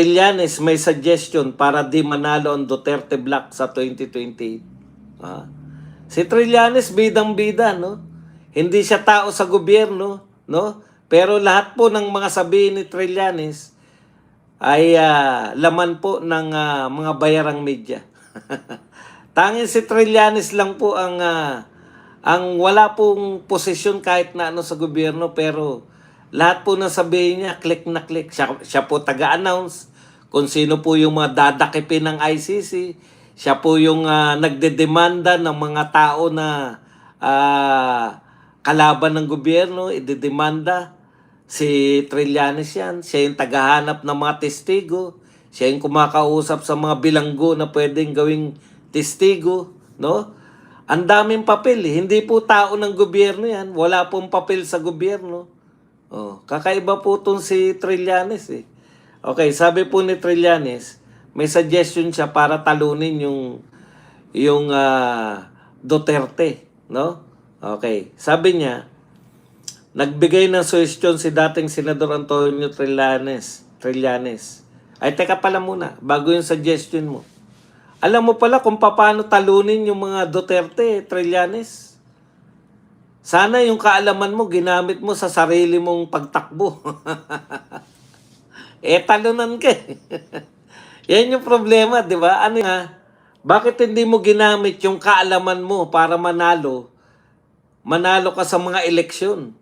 Trillanes may suggestion para di manalo ang Duterte Black sa 2028. Ah. Si Trillanes bidang-bida, no? Hindi siya tao sa gobyerno, no? Pero lahat po ng mga sabihin ni Trillanes ay laman po ng mga bayarang media. Tanging si Trillanes lang po ang wala pong posisyon kahit na ano sa gobyerno, pero lahat po na sabihin niya, click na click. Siya po taga-announce kung sino po yung mga dadakipin ng ICC. Siya po yung nagdedemanda ng mga tao na kalaban ng gobyerno, idedemanda. Si Trillanes yan. Siya yung tagahanap ng mga testigo. Siya yung kumakausap sa mga bilanggo na pwedeng gawing testigo, no? Ang daming papel, eh. Hindi po tao ng gobyerno yan. Wala pong papel sa gobyerno. Oh, kakaiba po itong si Trillanes, eh. Okay, sabi po ni Trillanes, may suggestion siya para talunin yung Duterte, no? Okay, sabi niya, nagbigay ng suggestion si dating Senador Antonio Trillanes. Ay, teka pala muna, bago yung suggestion mo. Alam mo pala kung paano talunin yung mga Duterte, Trillanes? Sana yung kaalaman mo, ginamit mo sa sarili mong pagtakbo. Talunan ka. Yan yung problema, di ba? Ano nga? Bakit hindi mo ginamit yung kaalaman mo para manalo? Manalo ka sa mga eleksyon.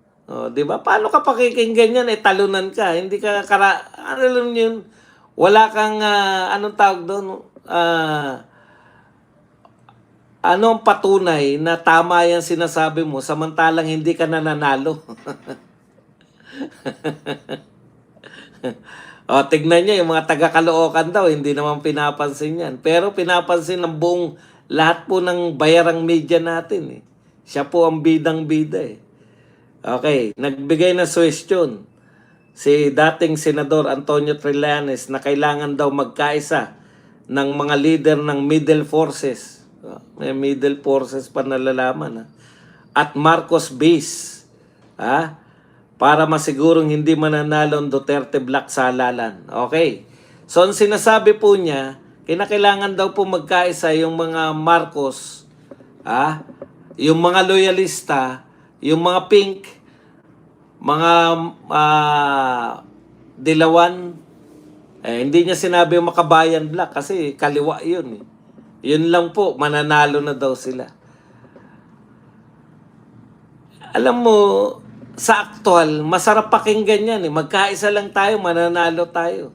Di ba? Paano ka pakikinggan yan? Talunan ka. Hindi ka ano lang yun? Wala kang, anong tawag doon? Anong patunay na tama yan sinasabi mo samantalang hindi ka nananalo? Tignan niyo yung mga taga-Caloocan daw, hindi naman pinapansin yan. Pero pinapansin ng buong lahat po ng bayarang media natin. Siya po ang bidang-bida. Okay, nagbigay na suggestion si dating Senador Antonio Trillanes na kailangan daw magkaisa ng mga leader ng Middle Forces. May Middle Forces pa nalalaman. At Marcos Base. Para masigurong hindi mananalo ang Duterte Black sa halalan. Okay. So, ang sinasabi po niya, kinakailangan daw po magkaisa yung mga Marcos, yung mga loyalista, yung mga pink, mga dilawan. Hindi niya sinabi yung makabayan black kasi kaliwa yun. Yun lang po, mananalo na daw sila. Alam mo, sa aktual, masarap pakinggan yan. Magkaisa lang tayo, mananalo tayo.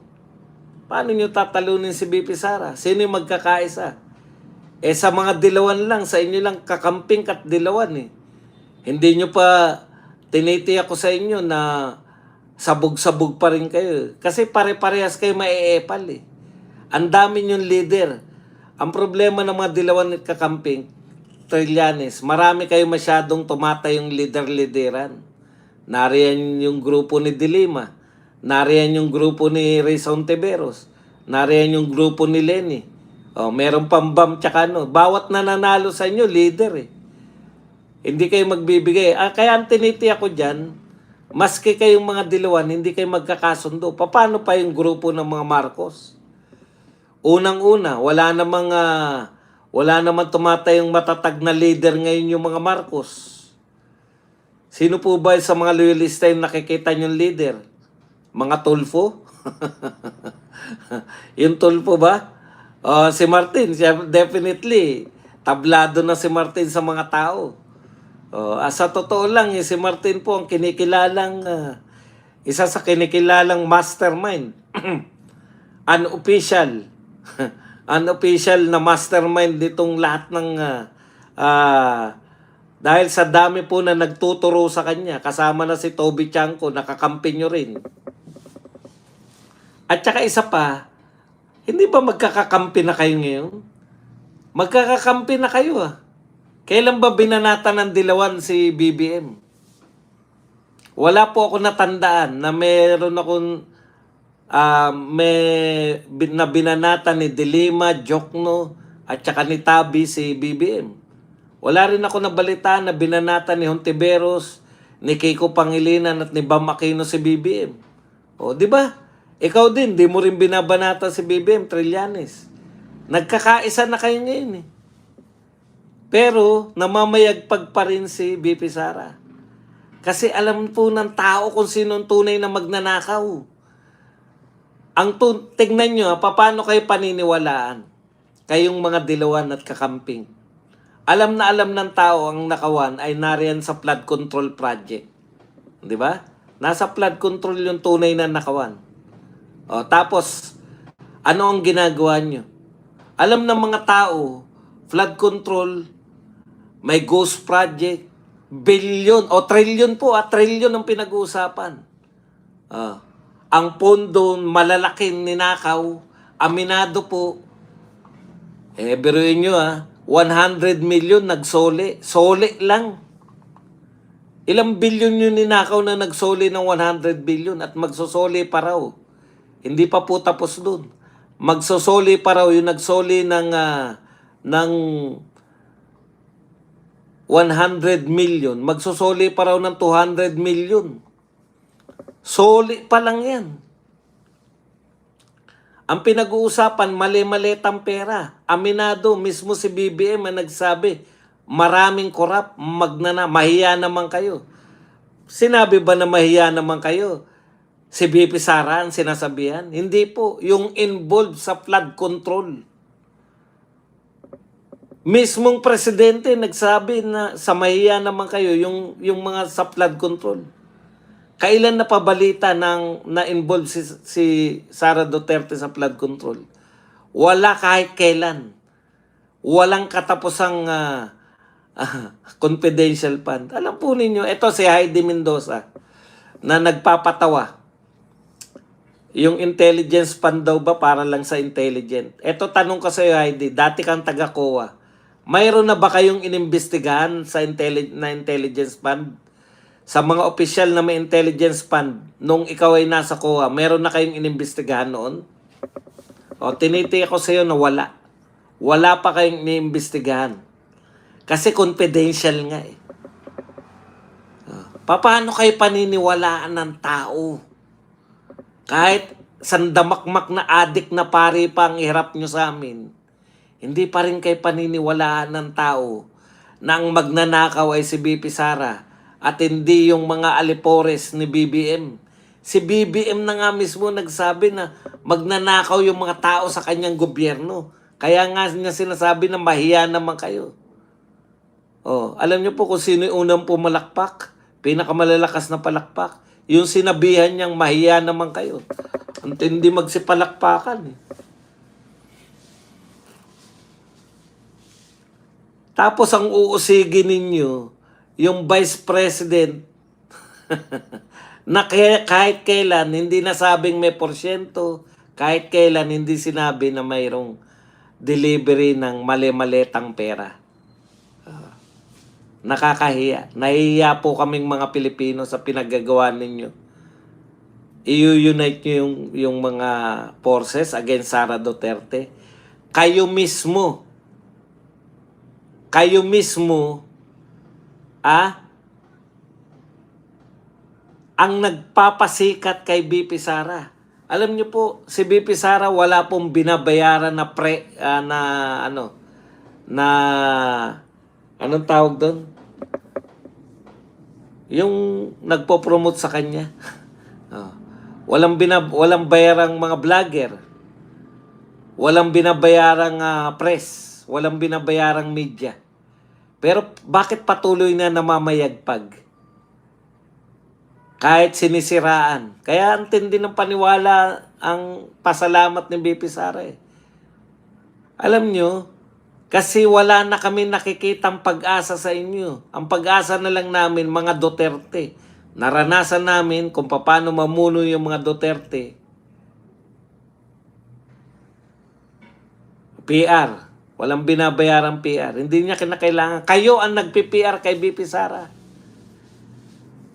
Paano nyo tatalunin si BP Sara? Sino yung magkakaisa? Sa mga dilawan lang, sa inyo lang kakamping kat dilawan. Hindi nyo pa tinitiyak ko sa inyo na sabog-sabog pa rin kayo. Kasi pare-parehas kayo maiepal. Ang dami yung leader. Ang problema ng mga dilawan at kakamping, Trillanes, marami kayo masyadong tumatay yung leader-lideran. Nariyan yung grupo ni Dilima. Nariyan yung grupo ni Risa Ontiveros. Nariyan yung grupo ni Lenny. Meron pang BAM tsaka ano. Bawat nananalo sa inyo, leader. Hindi kayo magbibigay. Kaya ang tinitiyak ko dyan, maski kayong mga dilawan, hindi kayo magkakasundo. Paano pa yung grupo ng mga Marcos? Unang-una, wala namang tumatayong matatag na leader ngayon yung mga Marcos. Sino po ba sa mga loyalista yung nakikita niyong leader? Mga Tulfo? Yung Tulfo ba? Si Martin, siya definitely, tablado na si Martin sa mga tao. Sa totoo lang, si Martin po ang kinikilalang, isa sa kinikilalang mastermind. Unofficial. Unofficial na mastermind nitong lahat ng dahil sa dami po na nagtuturo sa kanya, kasama na si Toby Chanko, nakakampi nyo rin. At saka isa pa, hindi ba magkakakampi na kayo ngayon? Magkakakampi na kayo Kailan ba binanatan ng dilawan si BBM? Wala po ako natandaan na meron akong na binanatan ni Dilima, Jokno, at saka ni Tabi si BBM. Wala rin ako nabalitaan na binanatan ni Hontiveros, ni Kiko Pangilinan at ni Bam Aquino si BBM. Di ba? Ikaw din, di mo rin binabanata si BBM Trillanes. Nagkakaisa na kayo ngayon eh. Pero namamayagpag pa rin si BP Sara. Kasi alam po ng tao kung sino ang tunay na magnanakaw. Tignan nyo, paano kayo paniniwalaan? Kayong mga dilawan at kakamping. Alam na alam ng tao ang nakawan ay nariyan sa flood control project. Di ba? Nasa flood control yung tunay na nakawan. O, tapos, ano ang ginagawa nyo? Alam ng mga tao, flood control, may ghost project, billion o trillion po, trillion ang pinag-uusapan. Ang pondo malalaking ninakaw, aminado po. Biruin nyo 100 million nagsoli. Soli lang. Ilang billion yung ninakaw na nagsoli ng 100 billion at magsosoli pa raw. Hindi pa po tapos dun. Magsosoli pa raw yung nagsoli ng 100 million. Magsosoli pa raw ng 200 million. Soli pa lang yan. Ang pinag-uusapan, mali-malitang pera. Aminado, mismo si BBM ang nagsabi, maraming korap, mahiya naman kayo. Sinabi ba na mahiya naman kayo? Si BP Sara ang sinasabihan? Hindi po. Yung involved sa flood control. Mismong presidente nagsabi na sa mahiya naman kayo yung mga sa flood control. Kailan na pabalita na-involve si Sara Duterte sa flood control? Wala kahit kailan. Walang katapusang confidential fund. Alam po ninyo, ito si Heidi Mendoza na nagpapatawa. Yung intelligence fund daw ba para lang sa intelligent? Ito tanong ko sa iyo, Heidi, dati kang taga-COA. Mayroon na ba kayong inimbestigahan sa intelligence fund? Sa mga opisyal na may intelligence fund, nung ikaw ay nasa COA, meron na kayong inimbestigahan noon? O, tinitiyak ko sa iyo na wala. Wala pa kayong iniimbestigahan. Kasi confidential nga eh. Paano kayo paniniwalaan ng tao? Kahit sandamakmak na adik na pari pa ang ihirap nyo sa amin, hindi pa rin kayo paniniwalaan ng tao na ang magnanakaw ay si BP Sara at hindi yung mga alipores ni BBM. Si BBM na nga mismo nagsabi na magnanakaw yung mga tao sa kanyang gobyerno. Kaya nga niya sinasabi na mahiya naman kayo. Alam niyo po kung sino yung unang pumalakpak? Pinakamalalakas na palakpak. Yung sinabihan niyang mahiya naman kayo. Ang tindi magsipalakpakan eh. Tapos ang uusigin ninyo, yung Vice President, na kahit kailan hindi nasabing may porsyento, kahit kailan hindi sinabi na mayroong delivery ng mali-malitang pera. Nakakahiya. Nahihiya po kaming mga Pilipino sa pinaggagawa ninyo. I-unite nyo yung mga forces against Sara Duterte. Kayo mismo, ang nagpapasikat kay BP Sara. Alam niyo po, si BP Sara wala pong binabayaran na anong tawag doon? Yung nagpo-promote sa kanya. Walang bayarang mga vlogger. Walang binabayarang press. Walang binabayarang media. Pero bakit patuloy na namamayagpag? Kahit sinisiraan. Kaya ang tindi ng paniwala ang pasalamat ni BP Sara eh. Alam nyo, kasi wala na kami nakikitang pag-asa sa inyo. Ang pag-asa na lang namin, mga Duterte. Naranasan namin kung paano mamuno yung mga Duterte. PR. Walang binabayarang PR. Hindi niya kinakailangan. Kayo ang nagpi-PR kay BP Sara.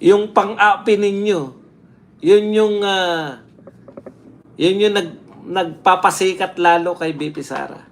Yung pang-api ninyo, yun yung nagpapasikat lalo kay BP Sara.